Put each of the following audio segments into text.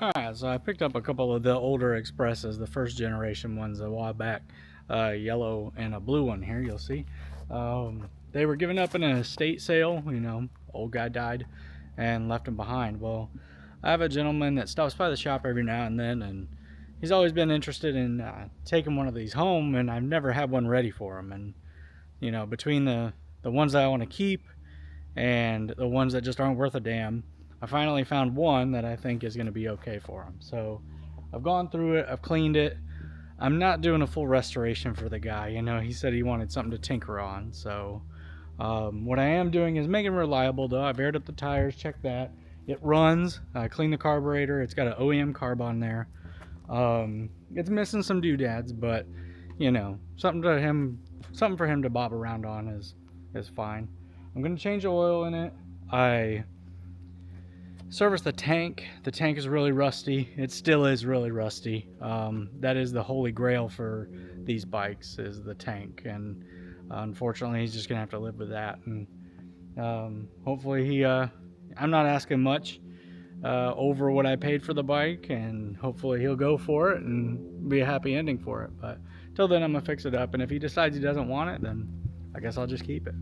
Alright, so I picked up a couple of the older Expresses, the first generation ones a while back. Yellow and a blue one here, you'll see. They were given up in an estate sale, old guy died and left them behind. Well, I have a gentleman that stops by the shop every now and then, and he's always been interested in taking one of these home, and I've never had one ready for him. And, between the ones that I want to keep and the ones that just aren't worth a damn, I finally found one that I think is going to be okay for him. So I've gone through it, I've cleaned it. I'm not doing a full restoration for the guy. He said he wanted something to tinker on. So what I am doing is making it reliable, though. I've aired up the tires, checked that. It runs. I cleaned the carburetor. It's got an OEM carb on there. It's missing some doodads, but something for him to bob around on is fine. I'm gonna change the oil in it. I serviced the tank. The tank is really rusty. It still is really rusty. That is the holy grail for these bikes, is the tank, and unfortunately he's just gonna have to live with that. And hopefully I'm not asking much over what I paid for the bike, and hopefully he'll go for it and be a happy ending for it. But till then, I'm gonna fix it up, and if he decides he doesn't want it, then I guess I'll just keep it.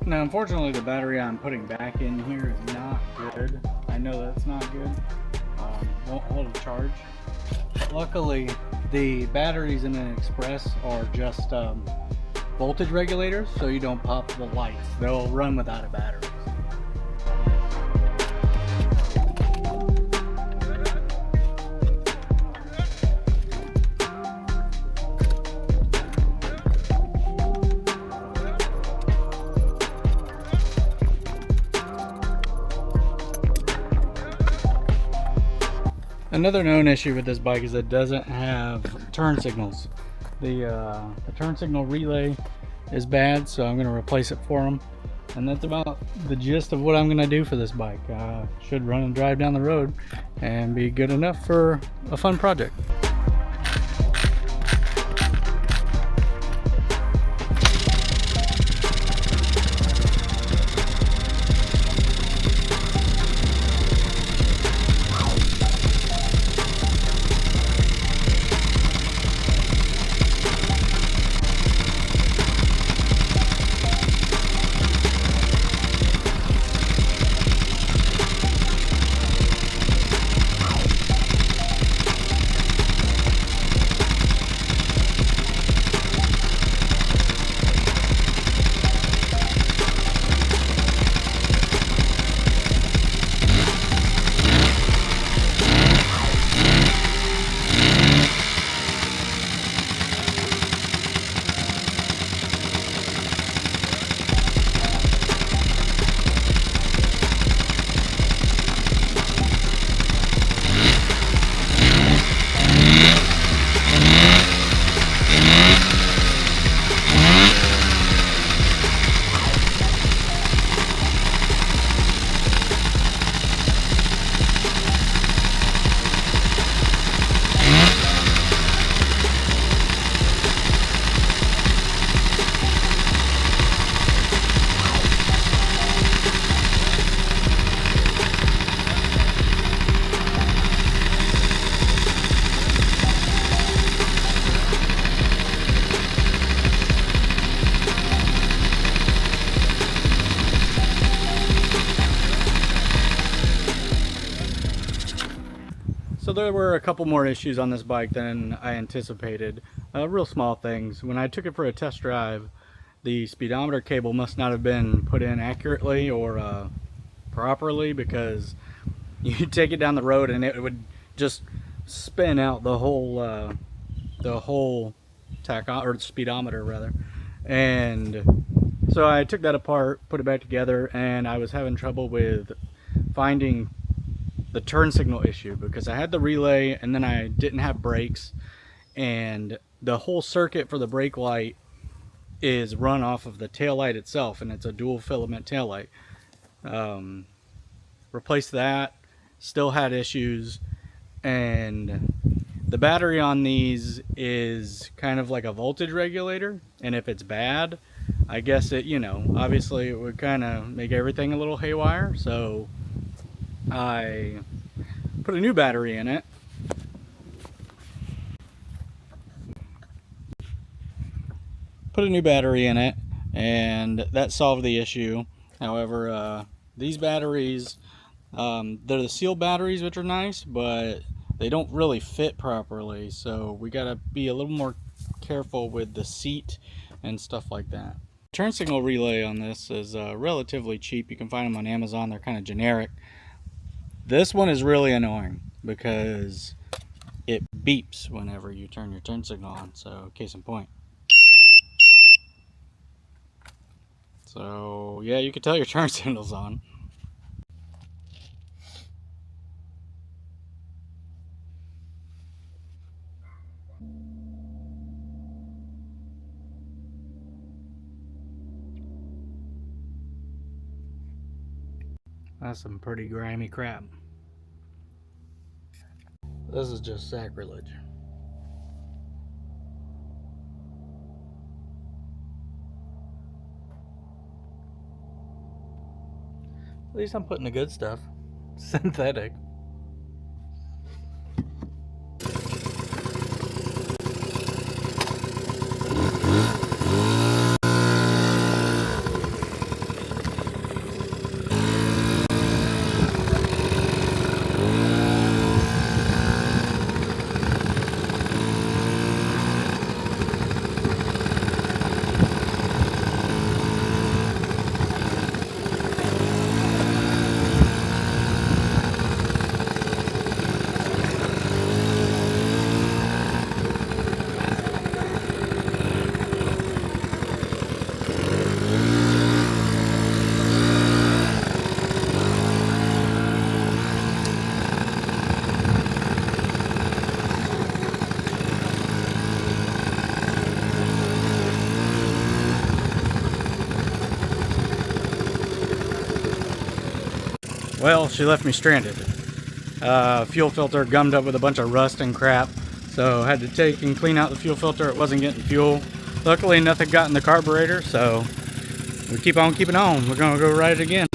Now, unfortunately, the battery I'm putting back in here is not good. I know that's not good. Won't hold a charge. Luckily, the batteries in an Express are just voltage regulators, so you don't pop the lights. They'll run without a battery. Another known issue with this bike is it doesn't have turn signals. The turn signal relay is bad, so I'm going to replace it for them. And that's about the gist of what I'm going to do for this bike. Should run and drive down the road and be good enough for a fun project. So there were a couple more issues on this bike than I anticipated. Real small things. When I took it for a test drive, the speedometer cable must not have been put in accurately or properly, because you take it down the road and it would just spin out the whole tacho, or speedometer rather. And so I took that apart, put it back together, and I was having trouble with finding the turn signal issue, because I had the relay and then I didn't have brakes, and the whole circuit for the brake light is run off of the tail light itself, and it's a dual filament tail light. Replaced that, still had issues, and the battery on these is kind of like a voltage regulator, and if it's bad, I guess it, you know, obviously it would kind of make everything a little haywire. So I put a new battery in it. And that solved the issue. However, these batteries, they're the seal batteries, which are nice, but they don't really fit properly, so we gotta be a little more careful with the seat and stuff like that. Turn signal relay on this is relatively cheap. You can find them on Amazon. They're kind of generic. This one is really annoying because it beeps whenever you turn your turn signal on, so case in point. So yeah, you can tell your turn signal's on. That's some pretty grimy crap. This is just sacrilege. At least I'm putting the good stuff. Synthetic. Well, she left me stranded. Fuel filter gummed up with a bunch of rust and crap, so had to take and clean out the fuel filter. It wasn't getting fuel. Luckily, nothing got in the carburetor, so we keep on keeping on. We're gonna go ride it again.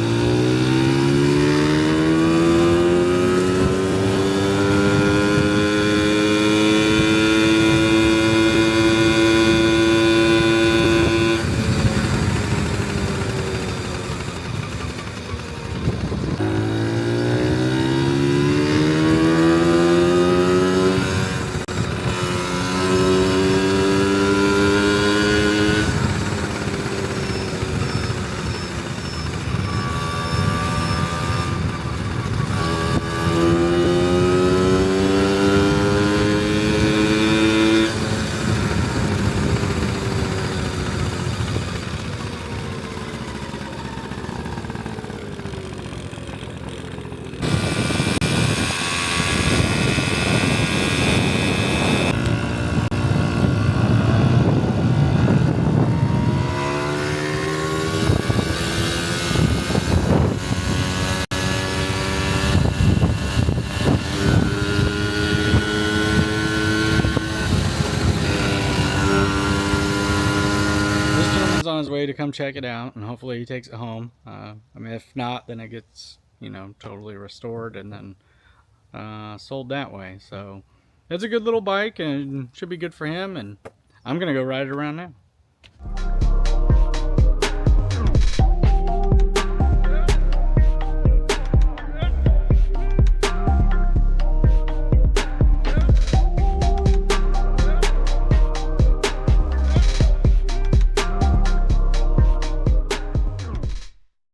On his way to come check it out, and hopefully he takes it home. I mean, if not, then it gets, you know, totally restored and then sold that way. So it's a good little bike and should be good for him, and I'm gonna go ride it around now.